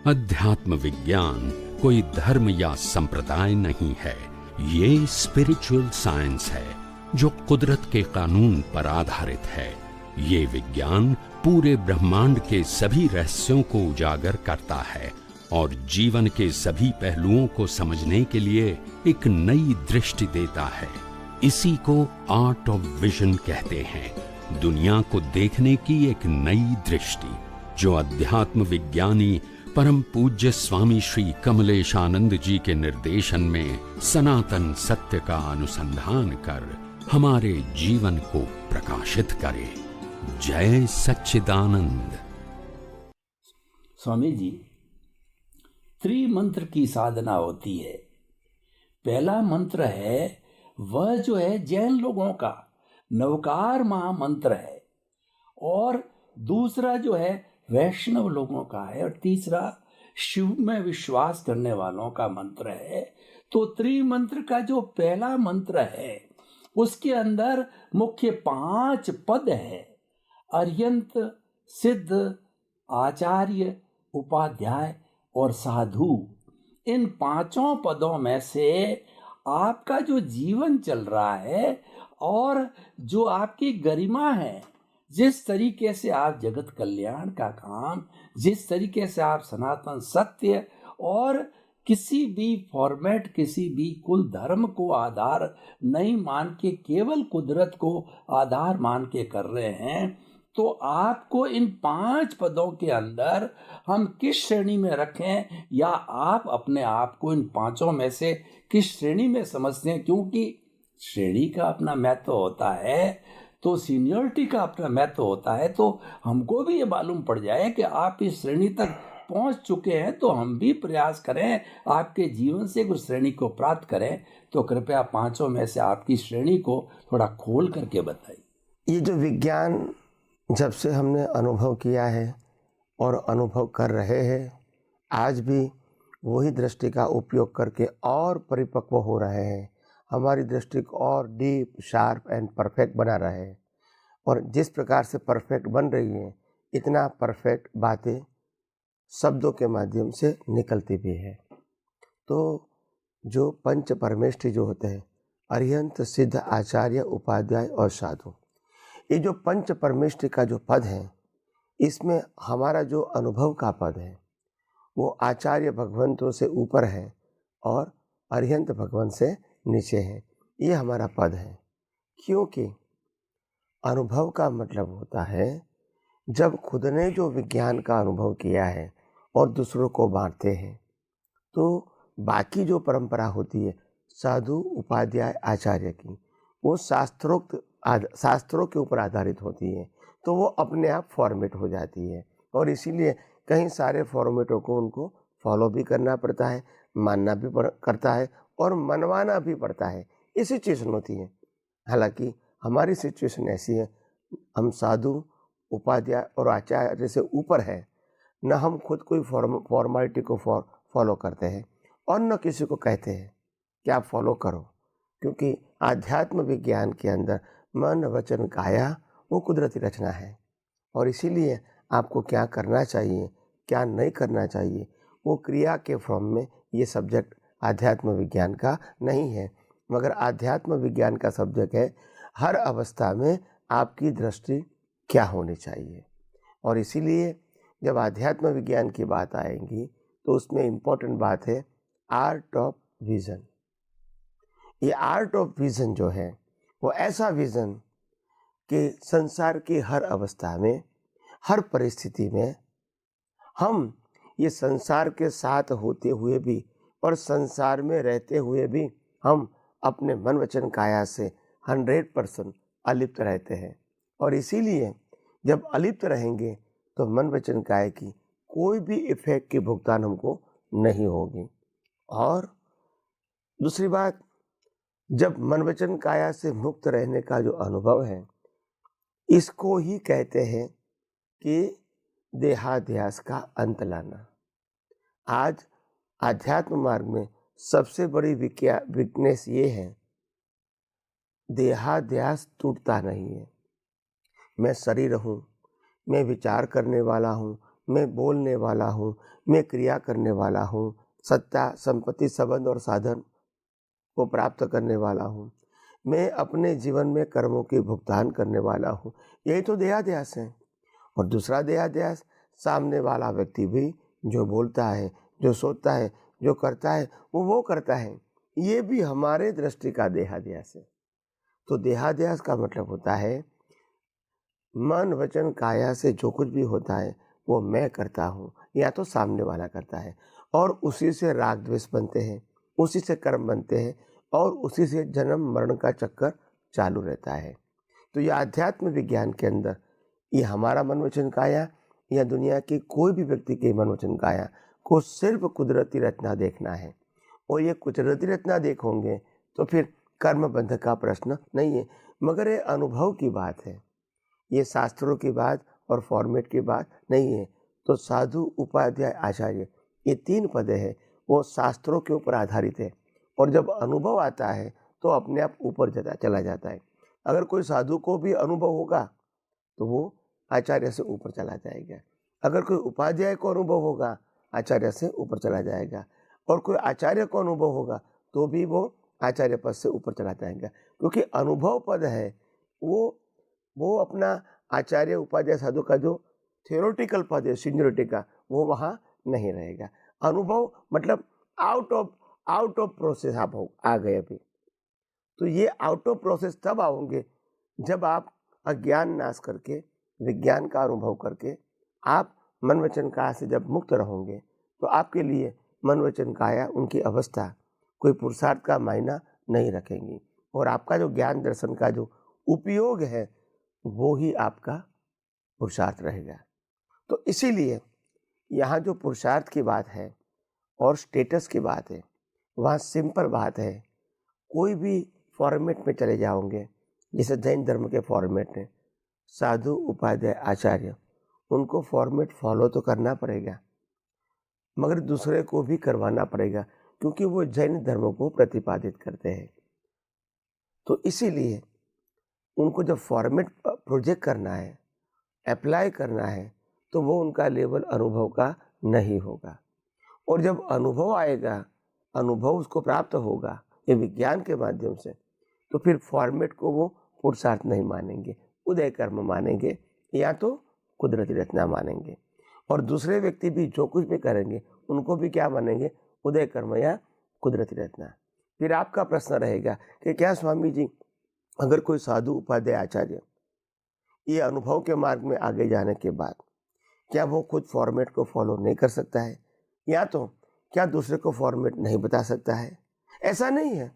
अध्यात्म विज्ञान कोई धर्म या संप्रदाय नहीं है, ये स्पिरिचुअल साइंस है जो कुदरत के कानून पर आधारित है। ये विज्ञान पूरे ब्रह्मांड के सभी रहस्यों को उजागर करता है और जीवन के सभी पहलुओं को समझने के लिए एक नई दृष्टि देता है। इसी को आर्ट ऑफ विजन कहते हैं, दुनिया को देखने की एक नई दृष्टि, जो अध्यात्म विज्ञानी परम पूज्य स्वामी श्री कमलेशानंद जी के निर्देशन में सनातन सत्य का अनुसंधान कर हमारे जीवन को प्रकाशित करे। जय सच्चिदानंद। स्वामी जी, त्रिमंत्र की साधना होती है। पहला मंत्र है वह जो है जैन लोगों का नवकार महामंत्र है, और दूसरा जो है वैष्णव लोगों का है, और तीसरा शिव में विश्वास करने वालों का मंत्र है। तो त्रिमंत्र का जो पहला मंत्र है उसके अंदर मुख्य 5 पद है। अर्यंत, सिद्ध, आचार्य, उपाध्याय और साधु। इन 5 पदों में से आपका जो जीवन चल रहा है और जो आपकी गरिमा है, जिस तरीके से आप जगत कल्याण का काम, जिस तरीके से आप सनातन सत्य और किसी भी फॉर्मेट, किसी भी कुल धर्म को आधार नहीं मान के केवल कुदरत को आधार मान के कर रहे हैं, तो आपको इन 5 पदों के अंदर हम किस श्रेणी में रखें, या आप अपने आप को इन 5 में से किस श्रेणी में समझते हैं? क्योंकि श्रेणी का अपना महत्व होता है, तो सीनियरिटी का अपना महत्व होता है। तो हमको भी ये मालूम पड़ जाए कि आप इस श्रेणी तक पहुंच चुके हैं, तो हम भी प्रयास करें आपके जीवन से कुछ श्रेणी को प्राप्त करें। तो कृपया 5 में से आपकी श्रेणी को थोड़ा खोल करके बताइए। ये जो विज्ञान जब से हमने अनुभव किया है और अनुभव कर रहे हैं, आज भी वही दृष्टि का उपयोग करके और परिपक्व हो रहे हैं, हमारी दृष्टि को और डीप, शार्प एंड परफेक्ट बना रहे हैं। और जिस प्रकार से परफेक्ट बन रही है, इतना परफेक्ट बातें शब्दों के माध्यम से निकलती भी है। तो जो पंच परमेष्ठी जो होते हैं, अरिहंत, सिद्ध, आचार्य, उपाध्याय और साधु, ये जो पंच परमेष्ठी का जो पद है, इसमें हमारा जो अनुभव का पद है वो आचार्य भगवंतों से ऊपर है और अरिहंत भगवान से नीचे है। ये हमारा पद है, क्योंकि अनुभव का मतलब होता है जब खुद ने जो विज्ञान का अनुभव किया है और दूसरों को बांटते हैं, तो बाकी जो परंपरा होती है साधु, उपाध्याय, आचार्य की, वो शास्त्रों के ऊपर आधारित होती है, तो वो अपने आप फॉर्मेट हो जाती है। और इसीलिए कई सारे फॉर्मेटों को उनको फॉलो भी करना पड़ता है, मानना भी करता है और मनवाना भी पड़ता है। ये सिचुएशन होती है। हालांकि हमारी सिचुएशन ऐसी है, हम साधु, उपाध्याय और आचार्य से ऊपर है, न हम खुद कोई फॉर्मेलिटी को फॉलो करते हैं और न किसी को कहते हैं कि आप फॉलो करो, क्योंकि आध्यात्म विज्ञान के अंदर मन, वचन, काया वो कुदरती रचना है। और इसीलिए आपको क्या करना चाहिए, क्या नहीं करना चाहिए, वो क्रिया के फॉर्म में ये सब्जेक्ट आध्यात्म विज्ञान का नहीं है, मगर आध्यात्म विज्ञान का सब्जेक्ट है हर अवस्था में आपकी दृष्टि क्या होनी चाहिए। और इसीलिए जब आध्यात्म विज्ञान की बात आएगी तो उसमें इम्पोर्टेंट बात है आर्ट ऑफ विजन। ये आर्ट ऑफ विजन जो है वो ऐसा विजन कि संसार की हर अवस्था में, हर परिस्थिति में हम ये संसार के साथ होते हुए भी और संसार में रहते हुए भी हम अपने मन, वचन, काया से 100% अलिप्त रहते हैं। और इसीलिए जब अलिप्त रहेंगे तो मन, वचन, काया की कोई भी इफेक्ट की भुगतान हमको नहीं होगी। और दूसरी बात, जब मन, वचन, काया से मुक्त रहने का जो अनुभव है, इसको ही कहते हैं कि देहाध्यास का अंत लाना। आज आध्यात्म मार्ग में सबसे बड़ी वीकनेस ये है, देहाध्यास टूटता नहीं है। मैं शरीर हूँ, मैं विचार करने वाला हूँ, मैं बोलने वाला हूँ, मैं क्रिया करने वाला हूँ, सत्ता, संपत्ति, संबंध और साधन को प्राप्त करने वाला हूँ, मैं अपने जीवन में कर्मों की भुगतान करने वाला हूँ। यही तो देहाध्यास है। और दूसरा देहाध्यास, सामने वाला व्यक्ति भी जो बोलता है, जो सोचता है, जो करता है, वो करता है, ये भी हमारे दृष्टि का देहाध्यास है। तो देहाध्यास का मतलब होता है मन वचन काया से जो कुछ भी होता है वो मैं करता हूँ या तो सामने वाला करता है, और उसी से राग द्वेष बनते हैं, उसी से कर्म बनते हैं, और उसी से जन्म मरण का चक्कर चालू रहता है। तो ये आध्यात्म विज्ञान के अंदर ये हमारा मन वचन काया या दुनिया के कोई भी व्यक्ति के मन वचन काया को सिर्फ कुदरती रचना देखना है। और ये कुदरती रचना देखोगे तो फिर कर्म बंध का प्रश्न नहीं है, मगर ये अनुभव की बात है, ये शास्त्रों की बात और फॉर्मेट की बात नहीं है। तो साधु, उपाध्याय, आचार्य, ये 3 पद है, वो शास्त्रों के ऊपर आधारित है, और जब अनुभव आता है तो अपने आप ऊपर चला जाता है। अगर कोई साधु को भी अनुभव होगा तो वो आचार्य से ऊपर चला जाएगा, अगर कोई उपाध्याय को अनुभव होगा आचार्य से ऊपर चला जाएगा, और कोई आचार्य को अनुभव होगा तो भी वो आचार्य पद से ऊपर चला जाएगा। क्योंकि अनुभव पद है वो अपना आचार्य, उपाध्याय, साधु का जो थियोरेटिकल पद है सीनियरिटी का, वो वहाँ नहीं रहेगा। अनुभव मतलब आउट ऑफ प्रोसेस आप आ गए अभी। तो ये आउट ऑफ प्रोसेस तब आओगे जब आप अज्ञान नाश करके विज्ञान का अनुभव करके आप मन वचन काया से जब मुक्त रहोगे, तो आपके लिए मन वचन काया उनकी अवस्था कोई पुरुषार्थ का मायना नहीं रखेंगी, और आपका जो ज्ञान दर्शन का जो उपयोग है वो ही आपका पुरुषार्थ रहेगा। तो इसीलिए यहाँ जो पुरुषार्थ की बात है और स्टेटस की बात है, वहाँ सिंपल बात है। कोई भी फॉर्मेट में चले जाओगे, जैसे जैन धर्म के फॉर्मेट में साधु, उपाध्याय, आचार्य, उनको फॉर्मेट फॉलो तो करना पड़ेगा, मगर दूसरे को भी करवाना पड़ेगा, क्योंकि वो जैन धर्म को प्रतिपादित करते हैं। तो इसीलिए उनको जब फॉर्मेट प्रोजेक्ट करना है, अप्लाई करना है, तो वो उनका लेवल अनुभव का नहीं होगा। और जब अनुभव आएगा, अनुभव उसको प्राप्त होगा ये विज्ञान के माध्यम से, तो फिर फॉर्मेट को वो पुरुषार्थ नहीं मानेंगे, उदय कर्म मानेंगे या तो कुदरती रचना मानेंगे। और दूसरे व्यक्ति भी जो कुछ भी करेंगे उनको भी क्या मानेंगे, उदय कर्म या कुदरती रचना। फिर आपका प्रश्न रहेगा कि क्या स्वामी जी, अगर कोई साधु, उपाध्याय, आचार्य ये अनुभव के मार्ग में आगे जाने के बाद क्या वो खुद फॉर्मेट को फॉलो नहीं कर सकता है, या तो क्या दूसरे को फॉर्मेट नहीं बता सकता है? ऐसा नहीं है।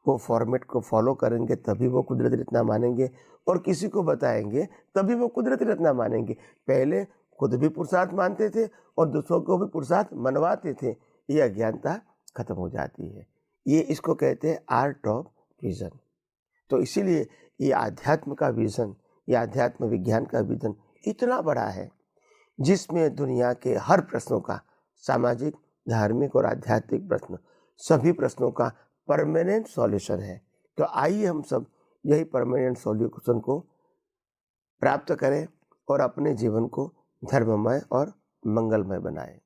वो फॉर्मेट को फॉलो करेंगे तभी वो कुदरती रचना मानेंगे, और किसी को बताएंगे तभी वो कुदरती रचना मानेंगे। पहले खुद भी पुरुषार्थ मानते थे और दूसरों को भी पुरुषार्थ मनवाते थे, ये अज्ञानता खत्म हो जाती है। ये इसको कहते हैं आर्ट ऑफ विजन। तो इसीलिए ये आध्यात्म का विजन, ये आध्यात्म विज्ञान का विजन इतना बड़ा है, जिसमें दुनिया के हर प्रश्नों का, सामाजिक, धार्मिक और आध्यात्मिक प्रश्न, सभी प्रश्नों का परमानेंट सॉल्यूशन है। तो आइए हम सब यही परमानेंट सॉल्यूशन को प्राप्त करें और अपने जीवन को धर्ममय और मंगलमय बनाएं।